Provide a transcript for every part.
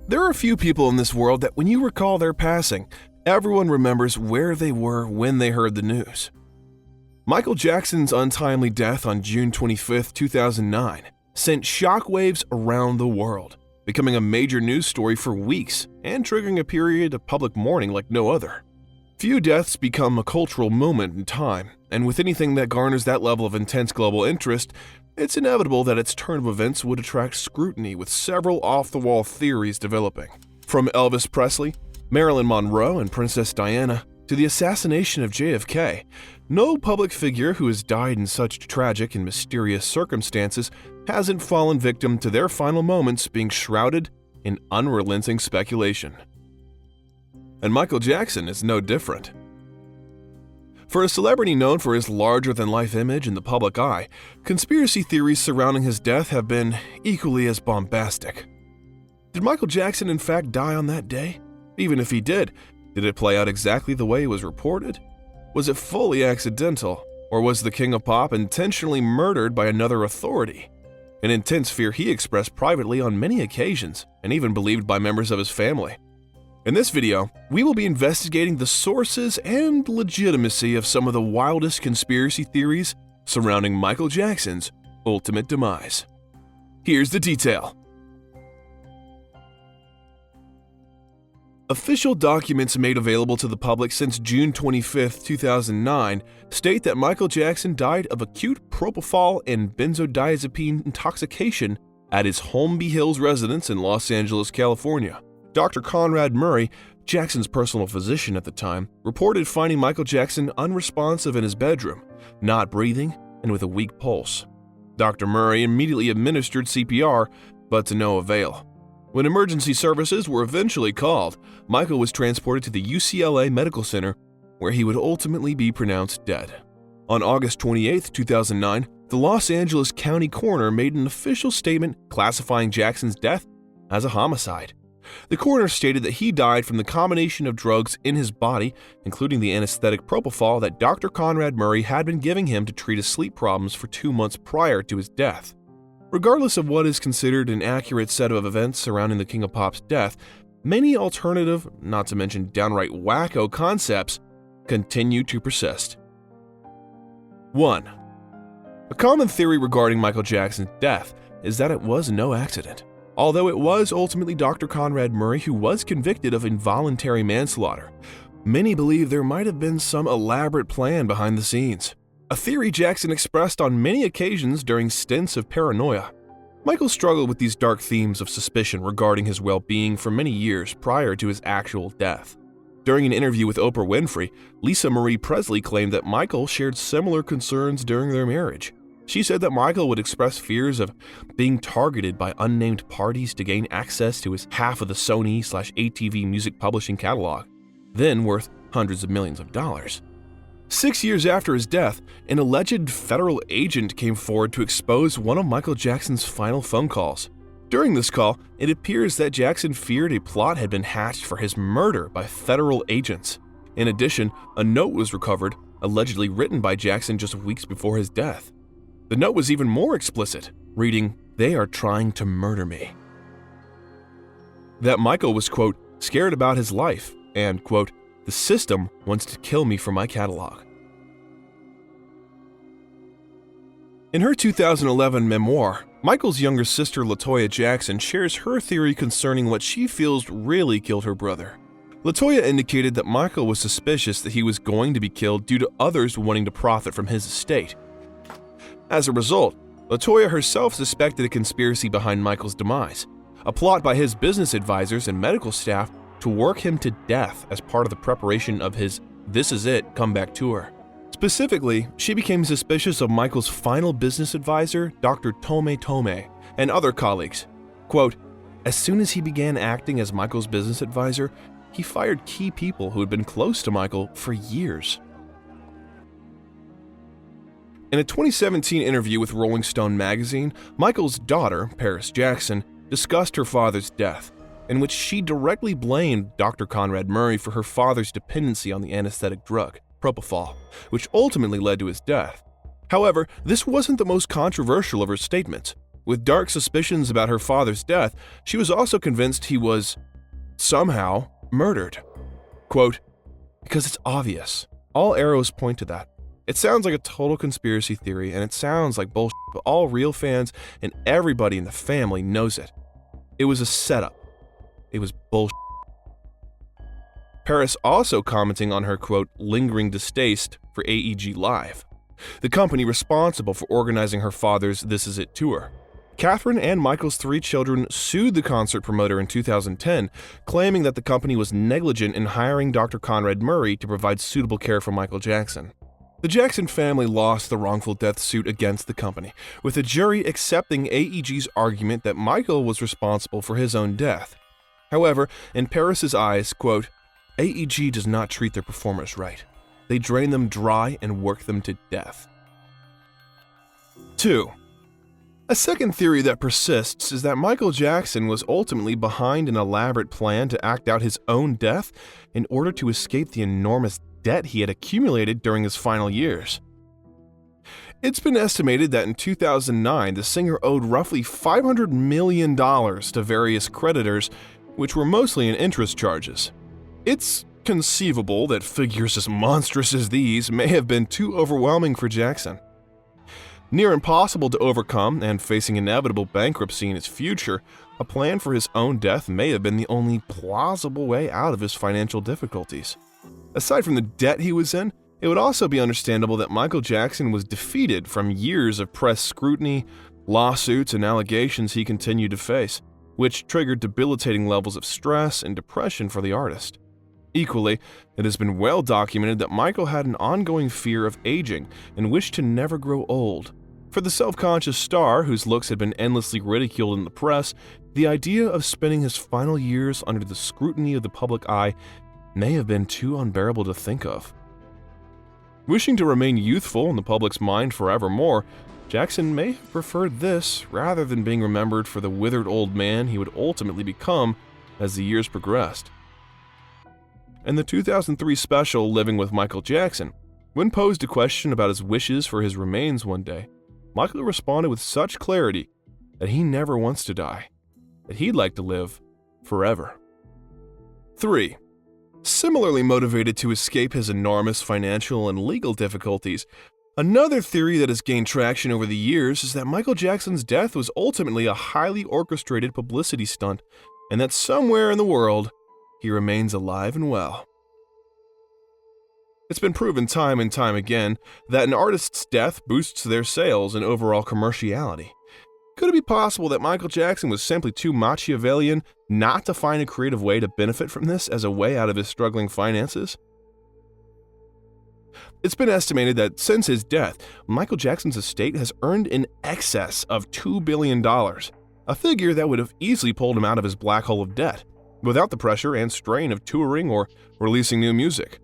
There are a few people in this world that when you recall their passing, everyone remembers where they were when they heard the news. Michael Jackson's untimely death on June 25, 2009, sent shockwaves around the world, becoming a major news story for weeks and triggering a period of public mourning like no other. Few deaths become a cultural moment in time, and with anything that garners that level of intense global interest, it's inevitable that its turn of events would attract scrutiny, with several off-the-wall theories developing. From Elvis Presley, Marilyn Monroe, and Princess Diana, to the assassination of JFK, no public figure who has died in such tragic and mysterious circumstances hasn't fallen victim to their final moments being shrouded in unrelenting speculation. And Michael Jackson is no different. For a celebrity known for his larger-than-life image in the public eye, conspiracy theories surrounding his death have been equally as bombastic. Did Michael Jackson in fact die on that day? Even if he did it play out exactly the way it was reported? Was it fully accidental, or was the King of Pop intentionally murdered by another authority? An intense fear he expressed privately on many occasions, and even believed by members of his family. In this video, we will be investigating the sources and legitimacy of some of the wildest conspiracy theories surrounding Michael Jackson's ultimate demise. Here's the detail. Official documents made available to the public since June 25, 2009 state that Michael Jackson died of acute propofol and benzodiazepine intoxication at his Holmby Hills residence in Los Angeles, California. Dr. Conrad Murray, Jackson's personal physician at the time, reported finding Michael Jackson unresponsive in his bedroom, not breathing, and with a weak pulse. Dr. Murray immediately administered CPR, but to no avail. When emergency services were eventually called, Michael was transported to the UCLA Medical Center, where he would ultimately be pronounced dead. On August 28, 2009, the Los Angeles County Coroner made an official statement classifying Jackson's death as a homicide. The coroner stated that he died from the combination of drugs in his body, including the anesthetic propofol that Dr. Conrad Murray had been giving him to treat his sleep problems for 2 months prior to his death. Regardless of what is considered an accurate set of events surrounding the King of Pop's death, many alternative, not to mention downright wacko concepts continue to persist. 1. A common theory regarding Michael Jackson's death is that it was no accident. Although it was ultimately Dr. Conrad Murray who was convicted of involuntary manslaughter, many believe there might have been some elaborate plan behind the scenes. A theory Jackson expressed on many occasions during stints of paranoia. Michael struggled with these dark themes of suspicion regarding his well-being for many years prior to his actual death. During an interview with Oprah Winfrey, Lisa Marie Presley claimed that Michael shared similar concerns during their marriage. She said that Michael would express fears of being targeted by unnamed parties to gain access to his half of the Sony/ATV music publishing catalog, then worth hundreds of millions of dollars. 6 years after his death, an alleged federal agent came forward to expose one of Michael Jackson's final phone calls. During this call, it appears that Jackson feared a plot had been hatched for his murder by federal agents. In addition, a note was recovered, allegedly written by Jackson just weeks before his death. The note was even more explicit, reading, "They are trying to murder me." That Michael was, quote, "scared about his life," and, quote, "the system wants to kill me for my catalog." In her 2011 memoir, Michael's younger sister LaToya Jackson shares her theory concerning what she feels really killed her brother. LaToya indicated that Michael was suspicious that he was going to be killed due to others wanting to profit from his estate. As a result, LaToya herself suspected a conspiracy behind Michael's demise, a plot by his business advisors and medical staff to work him to death as part of the preparation of his This Is It comeback tour. Specifically, she became suspicious of Michael's final business advisor, Dr. Tome Tome, and other colleagues. Quote, "As soon as he began acting as Michael's business advisor, he fired key people who had been close to Michael for years." In a 2017 interview with Rolling Stone magazine, Michael's daughter, Paris Jackson, discussed her father's death, in which she directly blamed Dr. Conrad Murray for her father's dependency on the anesthetic drug, propofol, which ultimately led to his death. However, this wasn't the most controversial of her statements. With dark suspicions about her father's death, she was also convinced he was somehow murdered. Quote, because it's obvious. All arrows point to that. It sounds like a total conspiracy theory, and it sounds like bullshit, but all real fans and everybody in the family knows it. It was a setup. It was bullshit. Paris also commenting on her, quote, lingering distaste for AEG Live, the company responsible for organizing her father's This Is It tour. Catherine and Michael's 3 children sued the concert promoter in 2010, claiming that the company was negligent in hiring Dr. Conrad Murray to provide suitable care for Michael Jackson. The Jackson family lost the wrongful death suit against the company, with the jury accepting AEG's argument that Michael was responsible for his own death. However, in Paris's eyes, quote, AEG does not treat their performers right. They drain them dry and work them to death. 2. A second theory that persists is that Michael Jackson was ultimately behind an elaborate plan to act out his own death in order to escape the enormous debt he had accumulated during his final years. It's been estimated that in 2009, the singer owed roughly $500 million to various creditors, which were mostly in interest charges. It's conceivable that figures as monstrous as these may have been too overwhelming for Jackson. Near impossible to overcome and facing inevitable bankruptcy in his future, a plan for his own death may have been the only plausible way out of his financial difficulties. Aside from the debt he was in, it would also be understandable that Michael Jackson was defeated from years of press scrutiny, lawsuits, and allegations he continued to face, which triggered debilitating levels of stress and depression for the artist. Equally, it has been well documented that Michael had an ongoing fear of aging and wished to never grow old. For the self-conscious star, whose looks had been endlessly ridiculed in the press, the idea of spending his final years under the scrutiny of the public eye may have been too unbearable to think of. Wishing to remain youthful in the public's mind forevermore, Jackson may have preferred this rather than being remembered for the withered old man he would ultimately become as the years progressed. In the 2003 special Living with Michael Jackson, when posed a question about his wishes for his remains one day, Michael responded with such clarity that he never wants to die, that he'd like to live forever. 3. Similarly motivated to escape his enormous financial and legal difficulties, another theory that has gained traction over the years is that Michael Jackson's death was ultimately a highly orchestrated publicity stunt, and that somewhere in the world, he remains alive and well. It's been proven time and time again that an artist's death boosts their sales and overall commerciality. Could it be possible that Michael Jackson was simply too Machiavellian not to find a creative way to benefit from this as a way out of his struggling finances? It's been estimated that since his death, Michael Jackson's estate has earned in excess of $2 billion, a figure that would have easily pulled him out of his black hole of debt, without the pressure and strain of touring or releasing new music.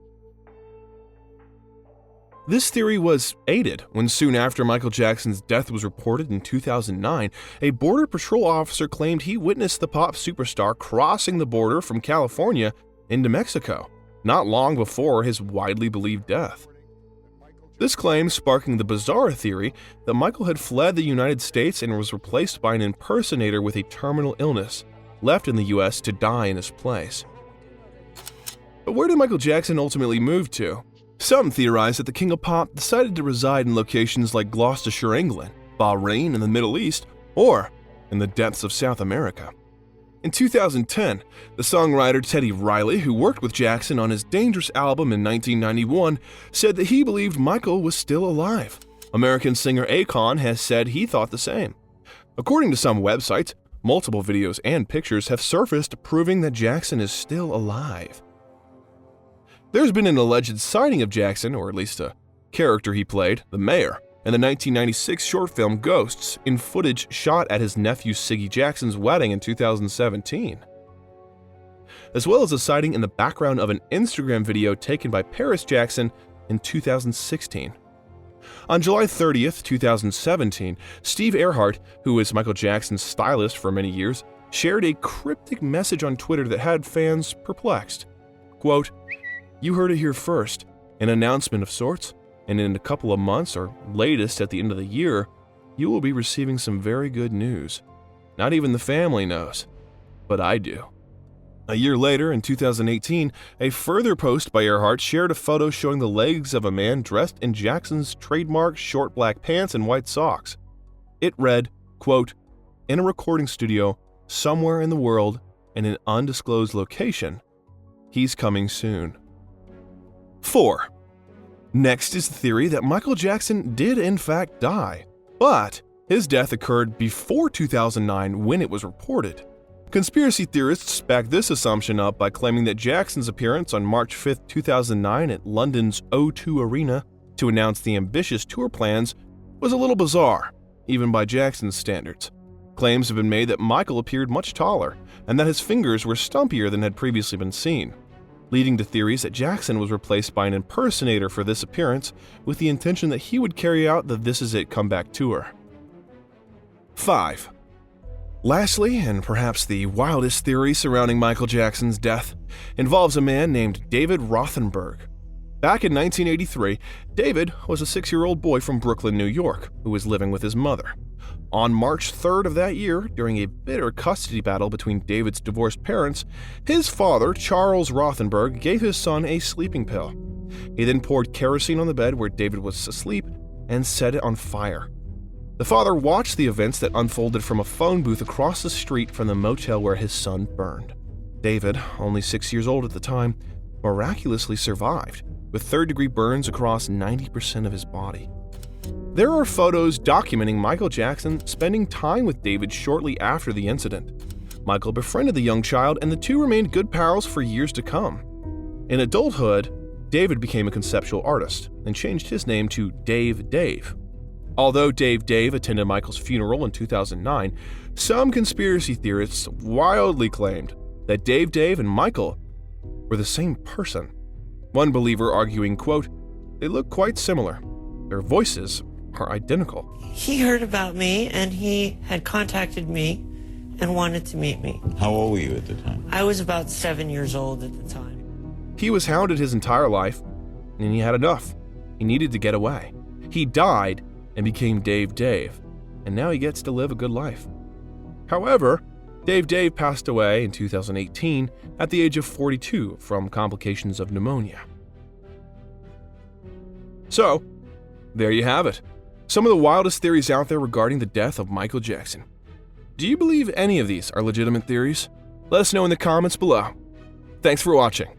This theory was aided when soon after Michael Jackson's death was reported in 2009, a Border Patrol officer claimed he witnessed the pop superstar crossing the border from California into Mexico, not long before his widely believed death. This claim sparking the bizarre theory that Michael had fled the United States and was replaced by an impersonator with a terminal illness, left in the US to die in his place. But where did Michael Jackson ultimately move to? Some theorize that the King of Pop decided to reside in locations like Gloucestershire, England, Bahrain in the Middle East, or in the depths of South America. In 2010, the songwriter Teddy Riley, who worked with Jackson on his Dangerous album in 1991, said that he believed Michael was still alive. American singer Akon has said he thought the same. According to some websites, multiple videos and pictures have surfaced proving that Jackson is still alive. There's been an alleged sighting of Jackson, or at least a character he played, the mayor, in the 1996 short film Ghosts, in footage shot at his nephew Siggy Jackson's wedding in 2017. As well as a sighting in the background of an Instagram video taken by Paris Jackson in 2016. On July 30th, 2017, Steve Earhart, who was Michael Jackson's stylist for many years, shared a cryptic message on Twitter that had fans perplexed. Quote, "You heard it here first, an announcement of sorts, and in a couple of months, or latest at the end of the year, you will be receiving some very good news. Not even the family knows, but I do. A year later, in 2018, a further post by Earhart shared a photo showing the legs of a man dressed in Jackson's trademark short black pants and white socks. It read, quote, "In a recording studio, somewhere in the world, in an undisclosed location, he's coming soon." 4. Next is the theory that Michael Jackson did in fact die, but his death occurred before 2009 when it was reported. Conspiracy theorists back this assumption up by claiming that Jackson's appearance on March 5, 2009 at London's O2 Arena to announce the ambitious tour plans was a little bizarre, even by Jackson's standards. Claims have been made that Michael appeared much taller and that his fingers were stumpier than had previously been seen, leading to theories that Jackson was replaced by an impersonator for this appearance with the intention that he would carry out the This Is It comeback tour. 5. Lastly, and perhaps the wildest theory surrounding Michael Jackson's death, involves a man named David Rothenberg. Back in 1983, David was a 6-year-old boy from Brooklyn, New York, who was living with his mother. On March 3rd of that year, during a bitter custody battle between David's divorced parents, his father, Charles Rothenberg, gave his son a sleeping pill. He then poured kerosene on the bed where David was asleep and set it on fire. The father watched the events that unfolded from a phone booth across the street from the motel where his son burned. David, only 6 years old at the time, miraculously survived, with third-degree burns across 90% of his body. There are photos documenting Michael Jackson spending time with David shortly after the incident. Michael befriended the young child, and the two remained good pals for years to come. In adulthood, David became a conceptual artist and changed his name to Dave Dave. Although Dave Dave attended Michael's funeral in 2009, some conspiracy theorists wildly claimed that Dave Dave and Michael were the same person. One believer arguing, quote, "They look quite similar. Their voices are identical." He heard about me and he had contacted me and wanted to meet me. How old were you at the time? I was about 7 years old at the time. He was hounded his entire life, and he had enough. He needed to get away. He died and became Dave Dave, and now he gets to live a good life. However, Dave Dave passed away in 2018 at the age of 42 from complications of pneumonia. So, there you have it. Some of the wildest theories out there regarding the death of Michael Jackson. Do you believe any of these are legitimate theories? Let us know in the comments below. Thanks for watching.